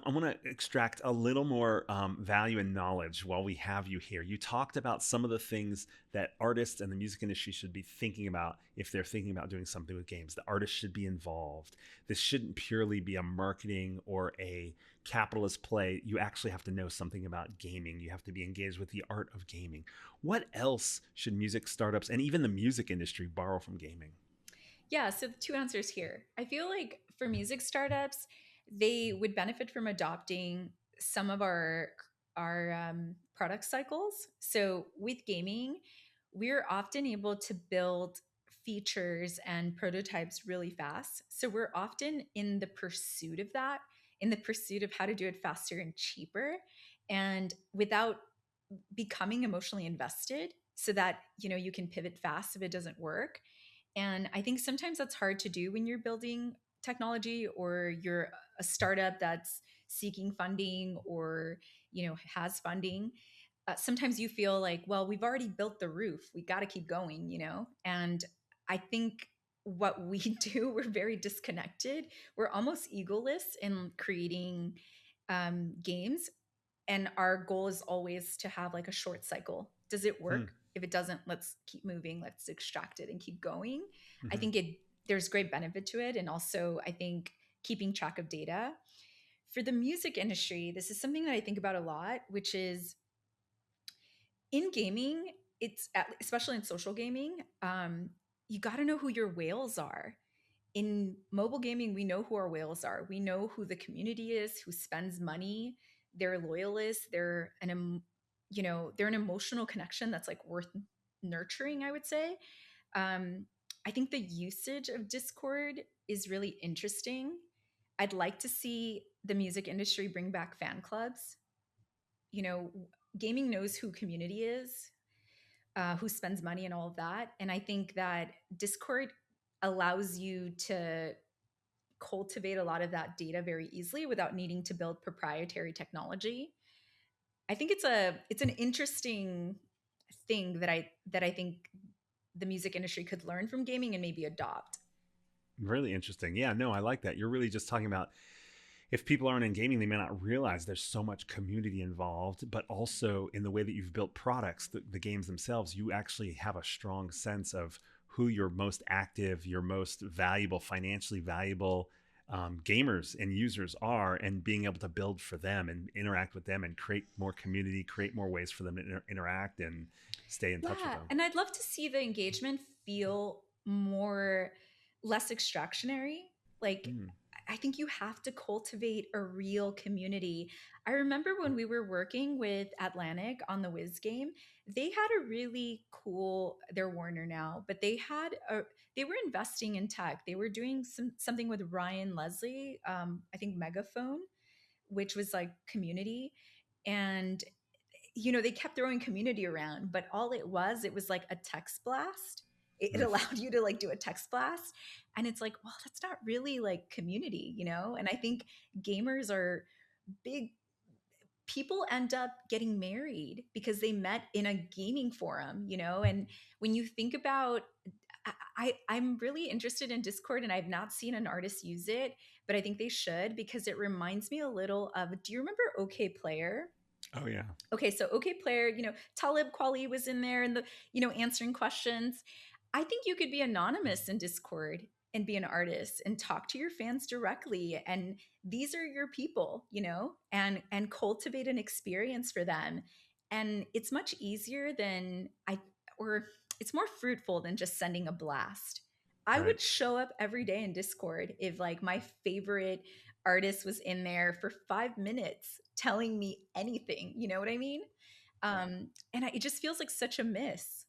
I want to extract a little more value and knowledge while we have you here. You talked about some of the things that artists and the music industry should be thinking about if they're thinking about doing something with games. The artist should be involved. This shouldn't purely be a marketing or a capitalist play. You actually have to know something about gaming. You have to be engaged with the art of gaming. What else should music startups and even the music industry borrow from gaming? Yeah, so the two answers here. I feel like for music startups, they would benefit from adopting some of our product cycles. So with gaming, we're often able to build features and prototypes really fast. So we're often in the pursuit of that, in the pursuit of how to do it faster and cheaper, and without becoming emotionally invested so that you can pivot fast if it doesn't work. And I think sometimes that's hard to do when you're building technology or you're a startup that's seeking funding or has funding. Sometimes you feel like, well, we've already built the roof, we got to keep going. And I think what we do, we're very disconnected, we're almost egoless in creating games, and our goal is always to have like a short cycle. Does it Hmm. work? If it doesn't, let's keep moving, let's extract it and keep going. I Mhm. think there's great benefit to it, and also I think keeping track of data. For the music industry, this is something that I think about a lot, which is in gaming, especially in social gaming, you got to know who your whales are. In mobile gaming, we know who our whales are. We know who the community is, who spends money. They're loyalists. They're an emotional connection that's like worth nurturing, I would say. Um, I think the usage of Discord is really interesting. I'd like to see the music industry bring back fan clubs. You know, Gaming knows who community is, who spends money and all of that. And I think that Discord allows you to cultivate a lot of that data very easily without needing to build proprietary technology. I think it's an interesting thing that I think the music industry could learn from gaming and maybe adopt. Really interesting. Yeah, no, I like that. You're really just talking about if people aren't in gaming, they may not realize there's so much community involved, but also in the way that you've built products, the games themselves, you actually have a strong sense of who your most active, your most valuable, financially valuable gamers and users are, and being able to build for them and interact with them and create more community, create more ways for them to interact and stay in touch with Yeah, them. and I'd love to see the engagement feel more less extractionary. Like Mm. I think you have to cultivate a real community. I remember when we were working with Atlantic on the Wiz game, they had a really cool, they're Warner now, but they were investing in tech. They were doing something with Ryan Leslie, I think Megaphone, which was like community. And they kept throwing community around, but all it was like a text blast. It Mm. allowed you to like do a text blast. And it's like, well, that's not really like community. And I think gamers are big. People end up getting married because they met in a gaming forum. And when you think about, I'm really interested in Discord, and I've not seen an artist use it, but I think they should, because it reminds me a little of, do you remember OK Player? Oh yeah. Okay, so OK Player, Talib Kweli was in there and answering questions. I think you could be anonymous in Discord and be an artist and talk to your fans directly, and these are your people, and cultivate an experience for them. And it's much easier than I or it's more fruitful than just sending a blast. I Right. would show up every day in Discord if like my favorite artist was in there for 5 minutes telling me anything. You know what I mean? And it just feels like such a miss.